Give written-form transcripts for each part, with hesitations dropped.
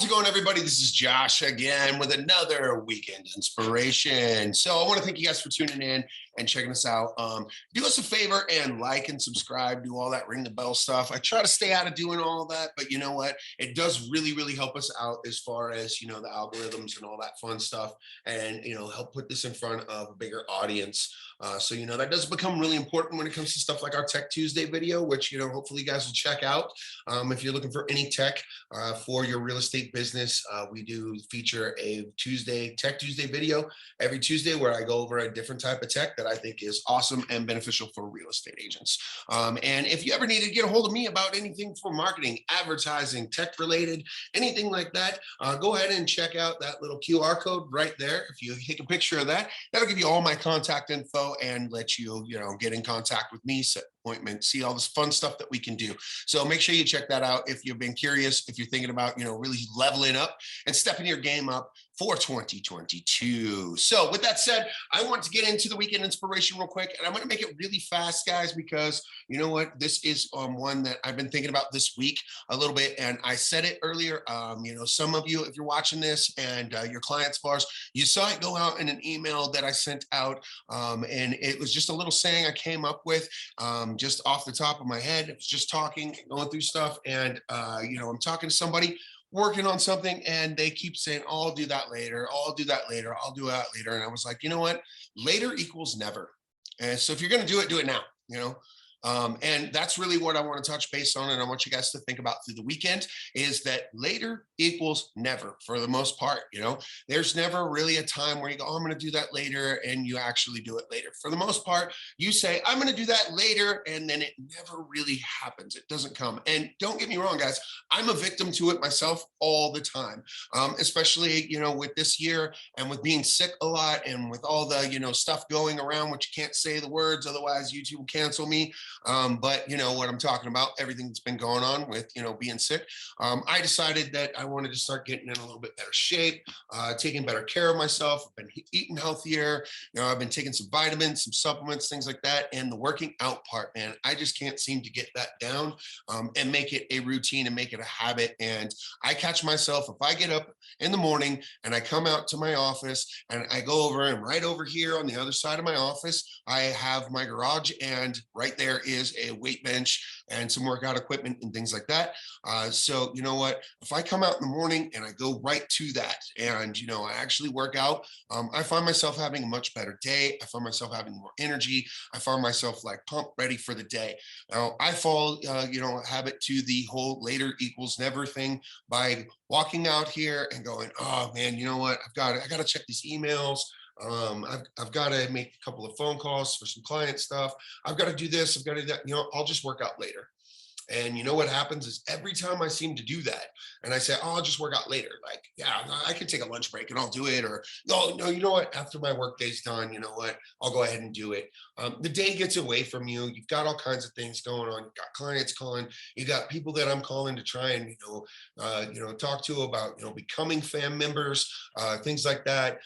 it going, everybody? This is Josh again with another weekend inspiration. So I want to thank you guys for tuning in and checking us out. Do us a favor and like and subscribe, do all that ring the bell stuff. I try to stay out of doing all of that, but you know what? It does really help us out as far as, the algorithms and all that fun stuff, and, help put this in front of a bigger audience. So that does become really important when it comes to stuff like our Tech Tuesday video, which, hopefully you guys will check out. If you're looking for any tech for your real estate business, we do feature a Tech Tuesday video every Tuesday where I go over a different type of tech that I think is awesome and beneficial for real estate agents. And if you ever need to get a hold of me about anything for marketing, advertising, tech related, anything like that, go ahead and check out that little QR code right there. If you take a picture of that, that'll give you all my contact info and let you, get in contact with me, set appointment, see all this fun stuff that we can do. So make sure you check that out if you've been curious, if you're thinking about, really leveling up and stepping your game up for 2022. So with that said, I want to get into the weekend inspiration real quick, and I'm going to make it really fast, guys, because you know what? This is one that I've been thinking about this week a little bit, and I said it earlier. Some of you, if you're watching this and your clients of ours, you saw it go out in an email that I sent out, and it was just a little saying I came up with just off the top of my head. I was just talking, going through stuff, and I'm talking to somebody working on something, and they keep saying, oh, I'll do that later, I'll do that later, I'll do that later. And I was like, you know what? Later equals never. And so if you're going to do it now, and that's really what I want to touch base on. And I want you guys to think about through the weekend is that later equals never for the most part. There's never really a time where you go, oh, I'm going to do that later, and you actually do it later. For the most part, you say, I'm going to do that later, and then it never really happens. It doesn't come. And don't get me wrong, guys, I'm a victim to it myself all the time, especially, with this year and with being sick a lot and with all the, stuff going around, which you can't say the words, otherwise YouTube will cancel me. But you know what I'm talking about, everything that's been going on with, being sick. I decided that I wanted to start getting in a little bit better shape, taking better care of myself. I've been eating healthier. I've been taking some vitamins, some supplements, things like that. And the working out part, man, I just can't seem to get that down and make it a routine and make it a habit. And I catch myself, if I get up in the morning and I come out to my office and I go over, and right over here on the other side of my office, I have my garage, and right there is a weight bench and some workout equipment and things like that. So you know what, if I come out in the morning and I go right to that and, I actually work out, I find myself having a much better day. I find myself having more energy. I find myself like pumped, ready for the day. Now I fall, habit to the whole later equals never thing by walking out here and going, oh man, you know what? I got to check these emails. I've got to make a couple of phone calls for some client stuff. I've got to do this. I've got to do that. I'll just work out later. And you know what happens is every time I seem to do that and I say, oh, I'll just work out later. Like, yeah, I can take a lunch break and I'll do it. Or no, you know what? After my work day's done, you know what? I'll go ahead and do it. The day gets away from you. You've got all kinds of things going on. You've got clients calling. You got people that I'm calling to try and, talk to about, becoming fam members, things like that.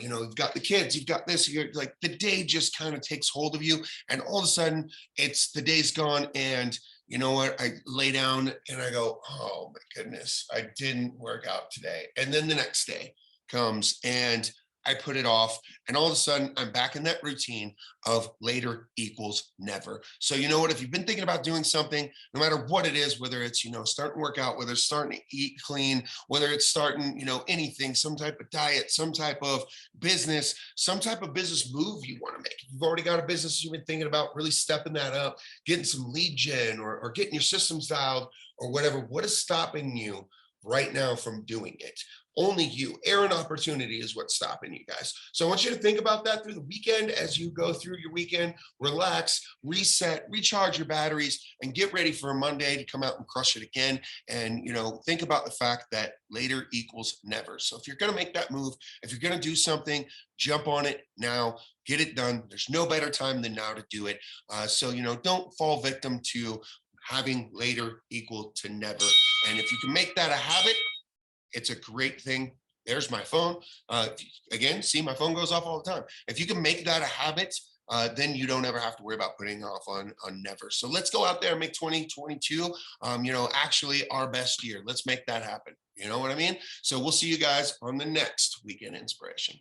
You've got the kids, you've got this, you're like, the day just kind of takes hold of you. And all of a sudden the day's gone, and you know what? I lay down and I go, oh my goodness, I didn't work out today. And then the next day comes and I put it off, and all of a sudden I'm back in that routine of later equals never. So you know what, if you've been thinking about doing something, no matter what it is, whether it's, starting to work out, whether it's starting to eat clean, whether it's starting, anything, some type of diet, some type of business move you want to make. If you've already got a business you've been thinking about really stepping that up, getting some lead gen or getting your systems dialed or whatever, what is stopping you right now from doing it? Only you. Air and opportunity is what's stopping you guys. So I want you to think about that through the weekend as you go through your weekend, relax, reset, recharge your batteries, and get ready for a Monday to come out and crush it again. And, think about the fact that later equals never. So if you're going to make that move, if you're going to do something, jump on it now, get it done. There's no better time than now to do it. So, don't fall victim to having later equal to never. And if you can make that a habit, it's a great thing. There's my phone. Again, see, my phone goes off all the time. If you can make that a habit, then you don't ever have to worry about putting off on never. So let's go out there and make 2022, actually our best year. Let's make that happen. You know what I mean? So we'll see you guys on the next Weekend Inspiration.